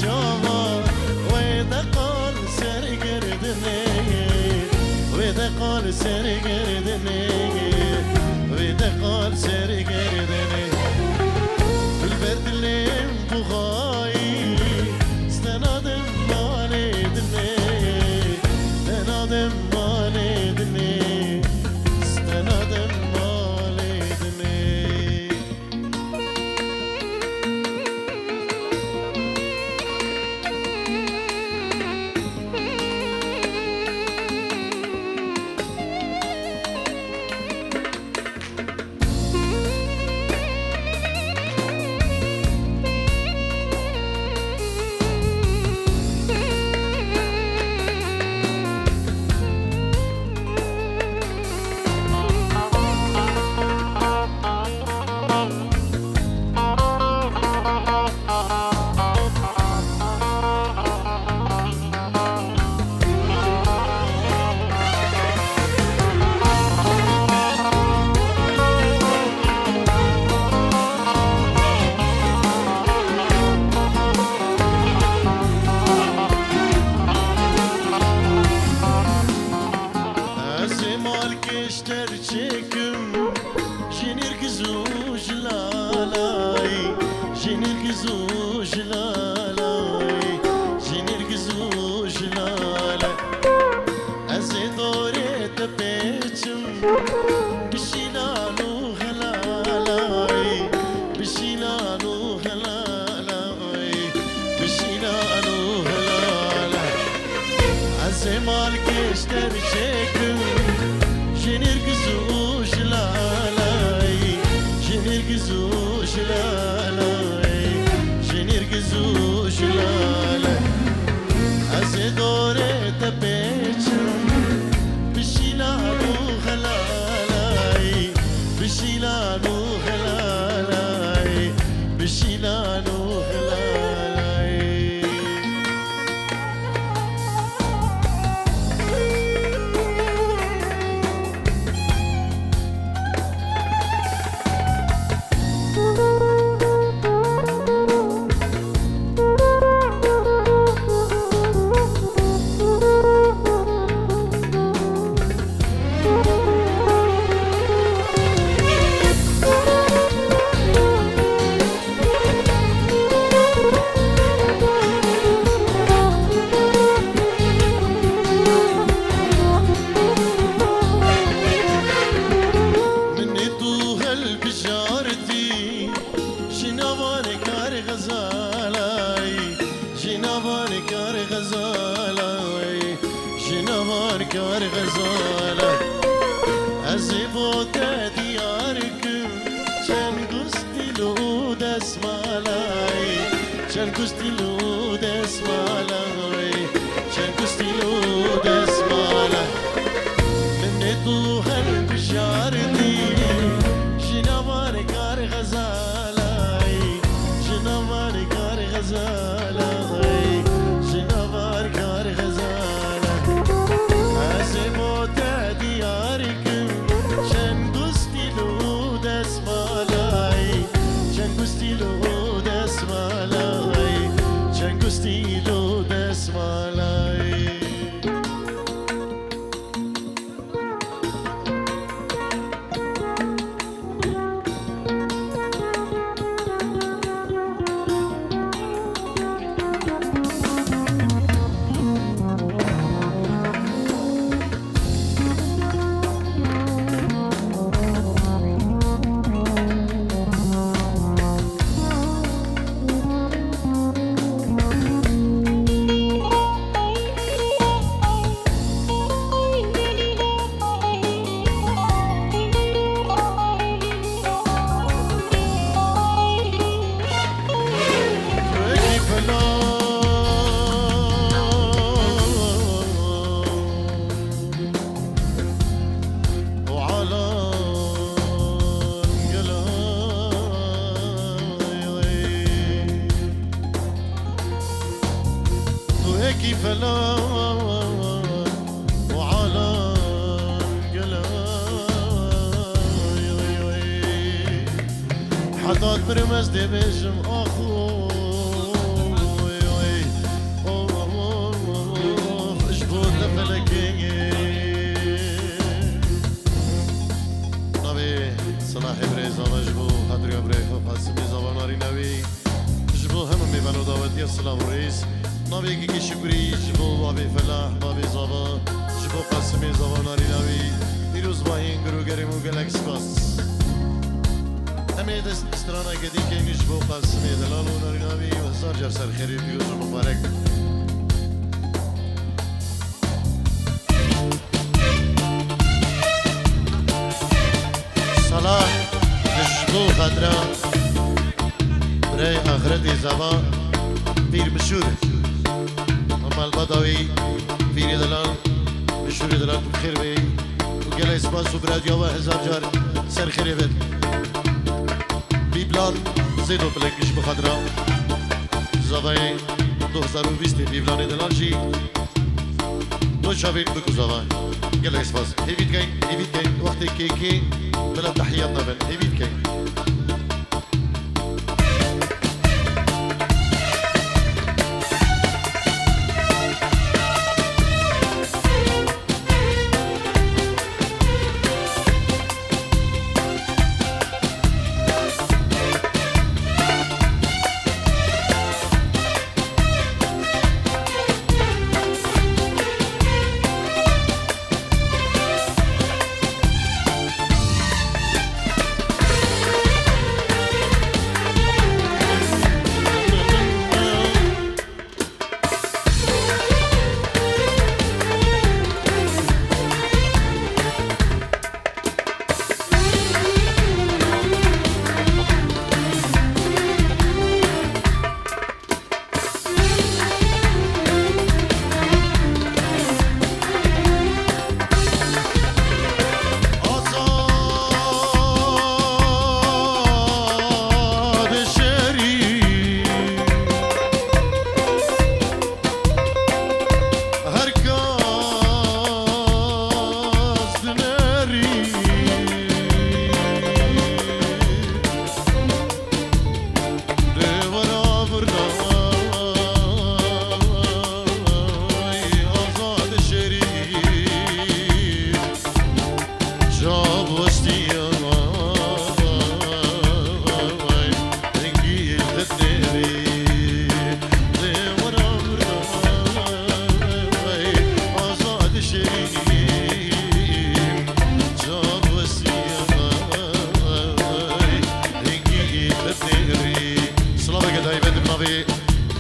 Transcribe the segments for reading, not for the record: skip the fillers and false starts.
جوان ويدا قال سرگردنه ويدا قال سرگردنه ويدا قال سرگردنه بالبرد لين بغاي استنادم مالدني استنادم مالدني استنادم مالدني مالكشتر çekim Jinir gizuj lalay Jinir gizuj lalay Jinir gizuj lalay Ez dore te peçim Bişilanu helalay Bişilanu helalay Bişilanu helalay Ez malkeşter çekim Jinir gizuj lalay Jinir gizuj lalay Jinir gizuj lalay Az dore te peçim Bişilanu helalay Bişilanu helalay Bişilanu helalay کار غزاله از بود دیارکم چند گستیلو دسمالای چند گستیلو دسمالای چند گستیلو دسمالای من تو هر بشاردی جنوار کار غزالای جنوار کار غزالای جنوار کار غزالای Stilo desmalai فلا وعلى القلاي حطات برمز دبجم أخوي داوتی السلام ریس ناوی کی شکری جبو بابی فلاح بابی زبا جبو قسمی زبا ناری ناوی دیروز با این گروگری مو گلکس باس همه دست استرانا گدی که اینش بو قسمی دلال و ناری ناوی و هزار جر سر خیری دیروز مبارک صلاح جبو خدرا برای آخرت زبان پیر مشهور اما البدوی پیر دلال مشهور دلال بخیر بی و گله اسپاس و برادیا و هزار جار سر خیری بید بیبلان زیدو پلنگش بخدرا زبای 2020 بیبلان دلال جی دو شابین بکو زبان گله اسپاس هیوید گین وقتی که بلا تحییات نبن هیوید گین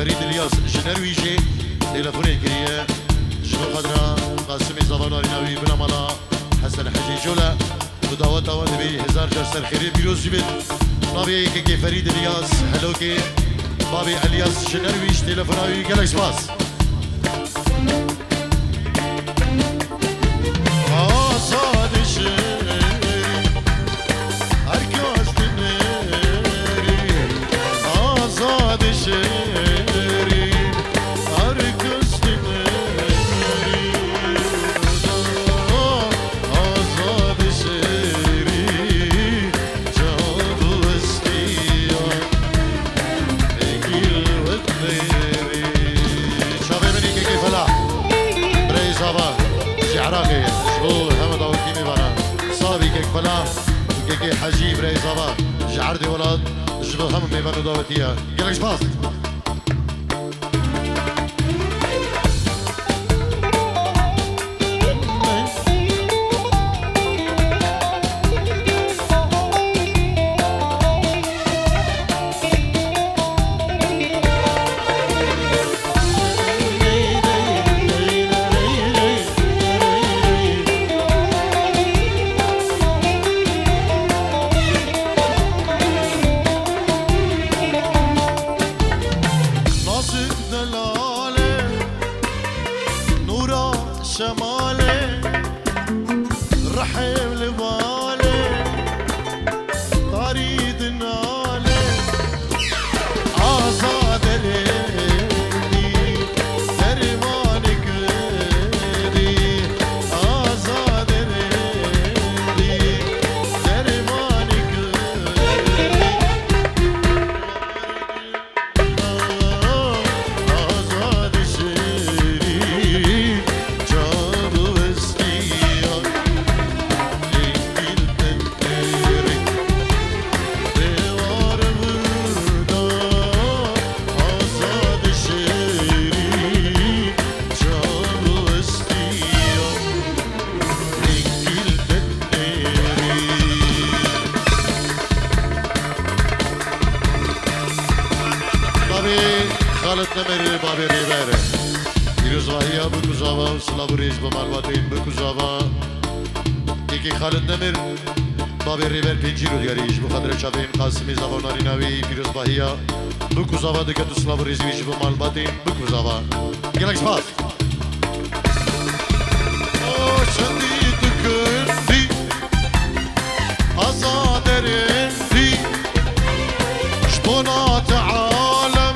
فريد الياس جنرويجي تلفوني كريه شنو خضرا قاسمي زباناري ناوي بلا مالا حسن حجي جولا ودعوة واد بي هزار جار سر خيري بيروز جبت ناوي كي فريد الياس هلوكي بابي الياس جنرويج تلفوناوي جالكس باس عراقي شغل همدا وكيمي برا صابي كيك فلا كيكي حجي براي صبا جعردي ولاد شغل هم ميبانو داوتيا قالك شباص شمالي رحم لبالي طريد نالي آزاد ليدي درمانك ليدي آزاد ليدي درمانك ليدي آزاد شيري مری بابی ریبره پیروز واهیا بکوزاوا و سلاب ریز با مالواتین بکوزاوا یکی خالد نمر بابی ریبر پینجی رو دیاریش بخاطر چاوین قاسمی زباناری نوی پیروز واهیا بکوزاوا دیگه تو سلاب ریز ویش با مالواتین بکوزاوا گلک سپاس شدی تکندی أصادرندي شبونات عالم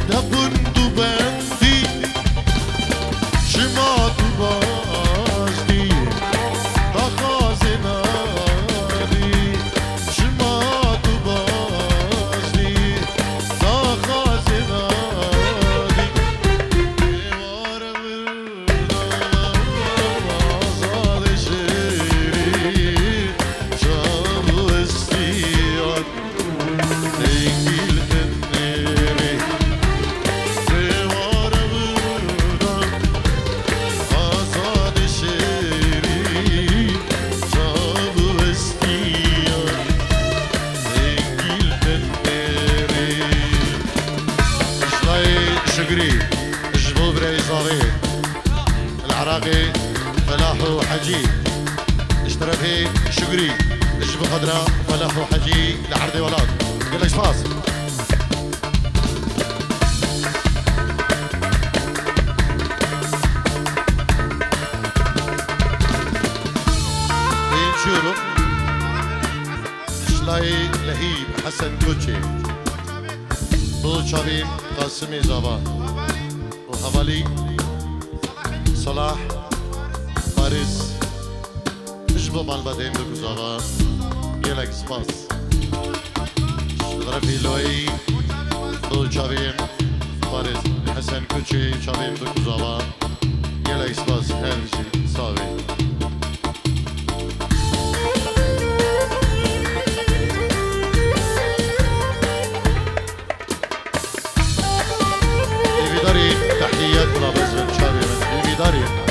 دبندو بندي شمات بازدي تخازنادي شمات بازدي تخازنادي وار وزاد شيري العراقي فلاح وحجي اشترى شقري الجبل خضراء فلاح وحجي لعرضي ولاد قال لك سباس بينشورو شلاي لهيب حسن كوتشي بو شابين قاسمي زابا وحوالي صلاح فارس اجبو مالبادين بكوزاوا يلك سباس غرفي لوي دول شابين فارس حسن كوتشي شابين بكوزاوا يلك سباس هرجي صاوي داري تحيات ملابس من شابين داري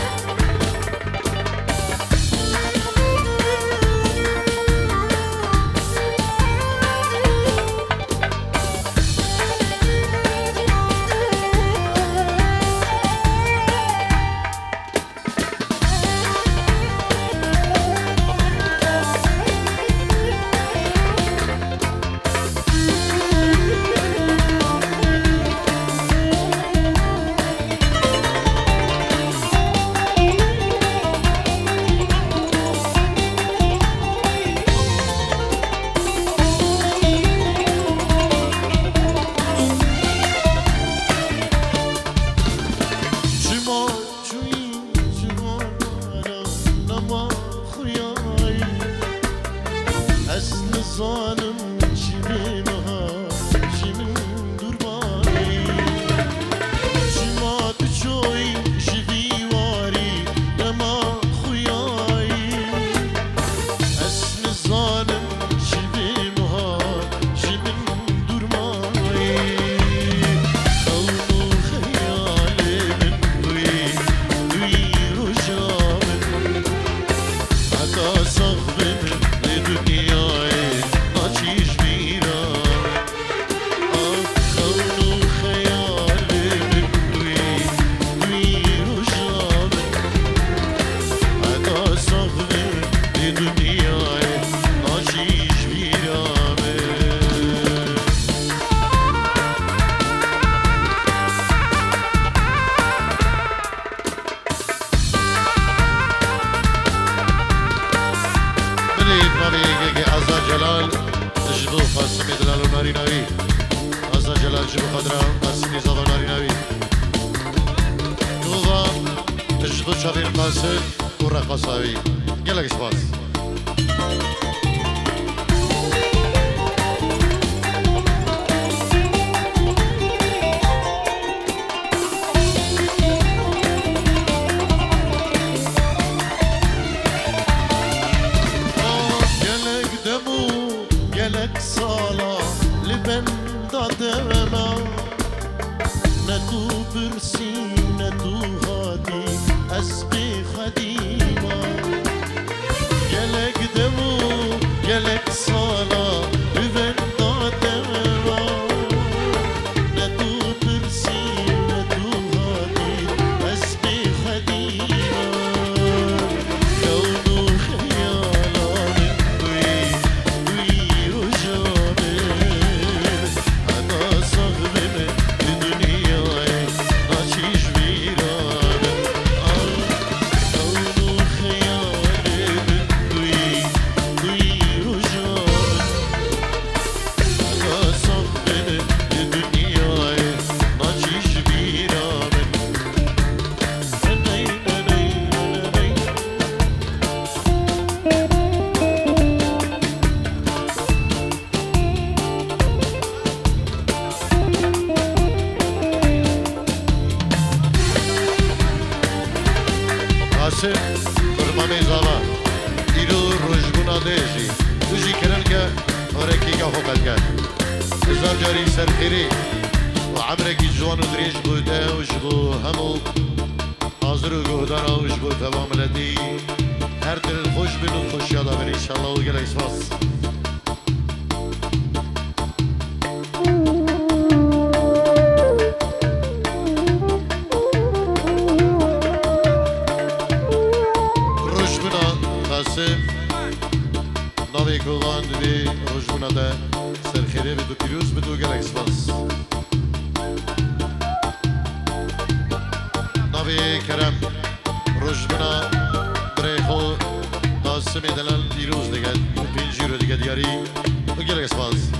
شابين قاسم ورقصاوي يلا سباس يلك دمو يلك صالة لبن دادما ندو برسي ندو هادي أسبي خديمة يلك دمو يلك صالة ببن دادما ندو قاسم برنامه زاوا ایرو رجبونا دیجی دوجی کرن که ورکی که حقت کرد هزار جاری سرخیری و عمرکی جوان و دریج بوده و جبو همو حاضر و گهدانا و جبو تمام لدی هر دل خوش بینو خوش یادا بین انشالله و گل اسفاس ناوی کلان دوی روزبونا ده سرخیره بدو پیروز بدو گلکس باز ناوی کرم روزبونا بریخو داسمی دلال پیروز دگد و پینجی رو دگد یاری و گلکس باز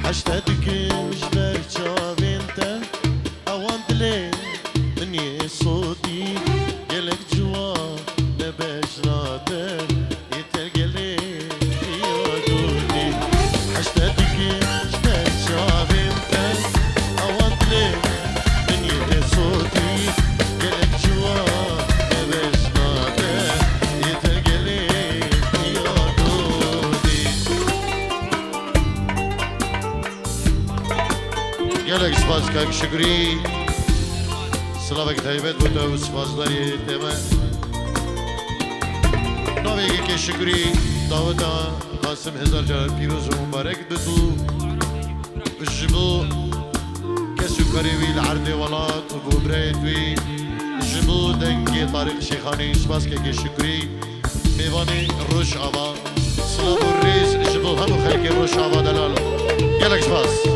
حشتا دکش بر چاوین تا اوان دلی منی صوتی گلک جوا نبش نادر گلک سپاس که شکری سلاوک تایبت بوده و سپاس داری تیمه ناویگی که شکری داوتا قاسم هزار جار پیروز و مبارک بدو جبو کسو کریوی لعرد ولاد و بوبرید وی جبو دنگی طارق شیخانی سپاس که شکری میوانی روش آبا سلام و ریز جبو همو خلق روش آبا دلالو گلک سپاس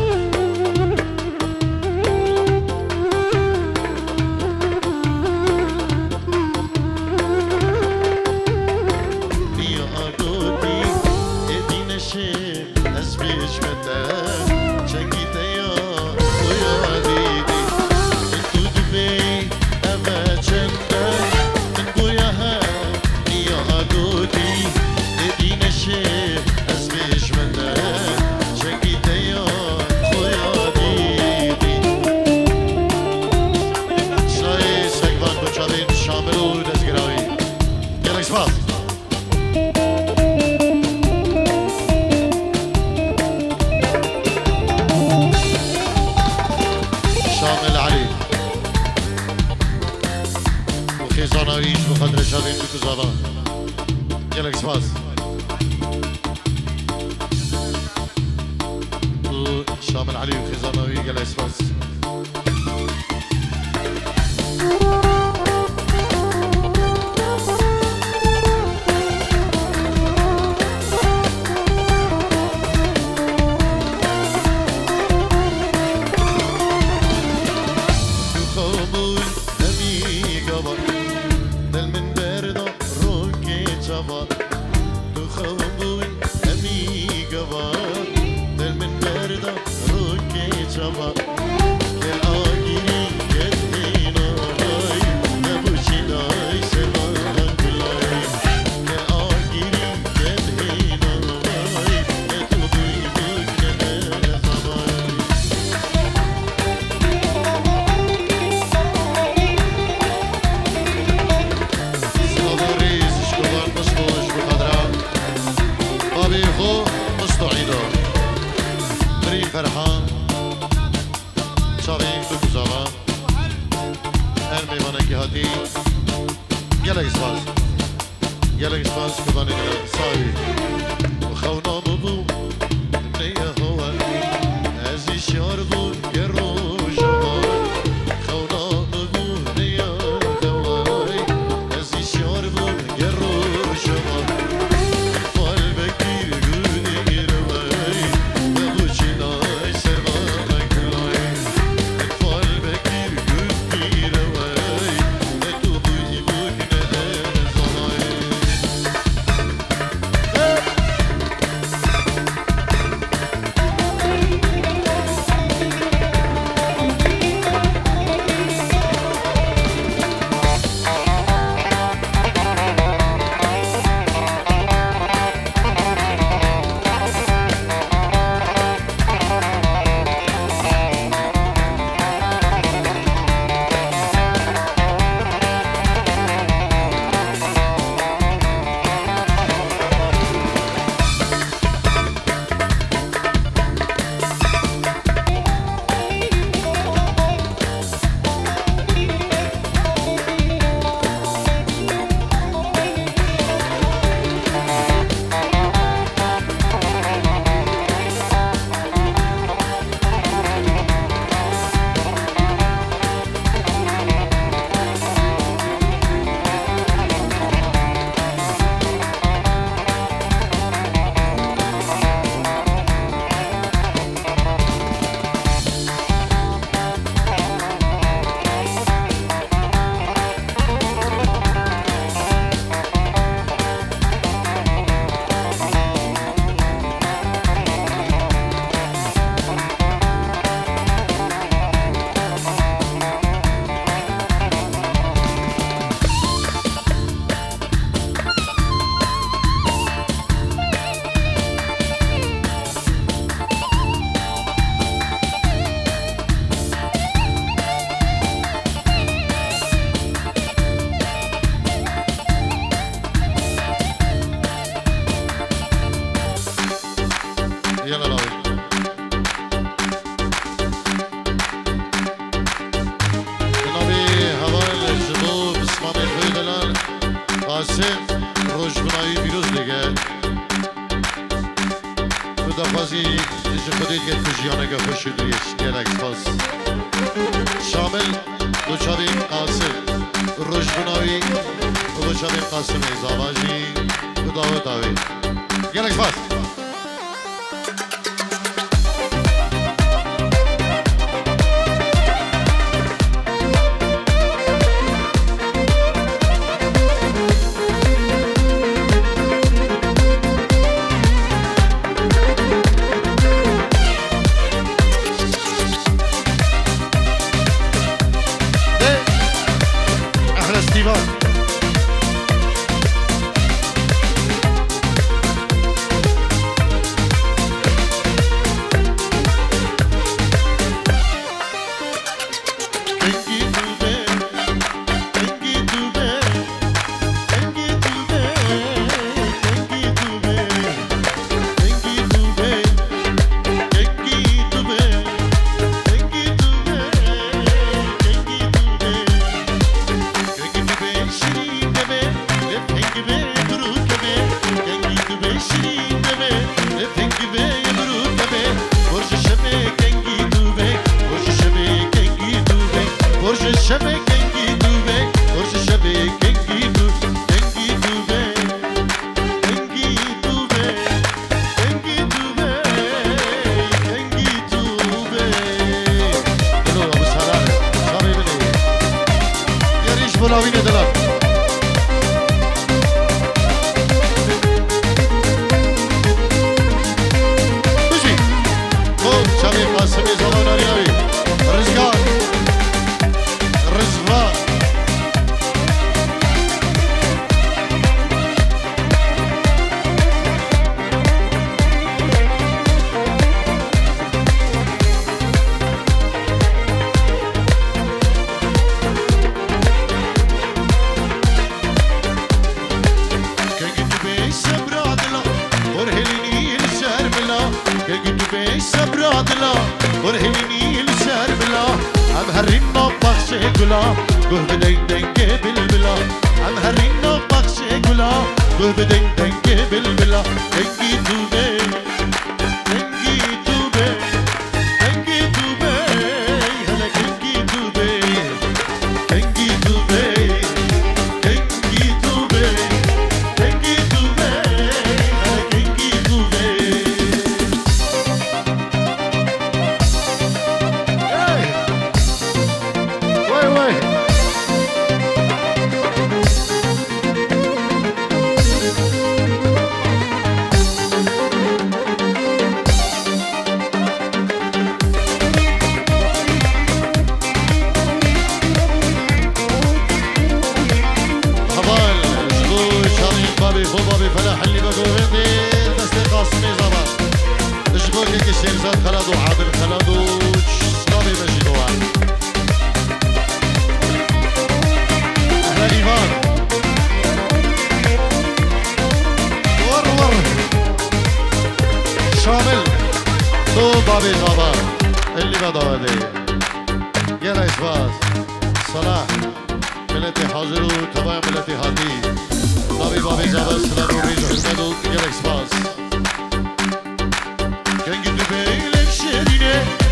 شامل علي وخزانوي قال اسفاس فرحان شاوین تو گزاوا هر میوانه که هاتی گلک سپاس که بانی سایی و خونا ببو نیه هوا ازی شار بود یه روش خونا ببو نیه هوا ازی شار بود یه روش فال بگیر گودی روی ببو چینای سرمان کلای فال بگیر گودی روی تو بوی بکنه زنای گل کجیانه که خوش شدیش گلک سپاس شامل دوچاوی قاسم روشبناوی دوچاوی قاسم زاباجی داوت آوی گلک سپاس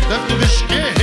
Döndü bişke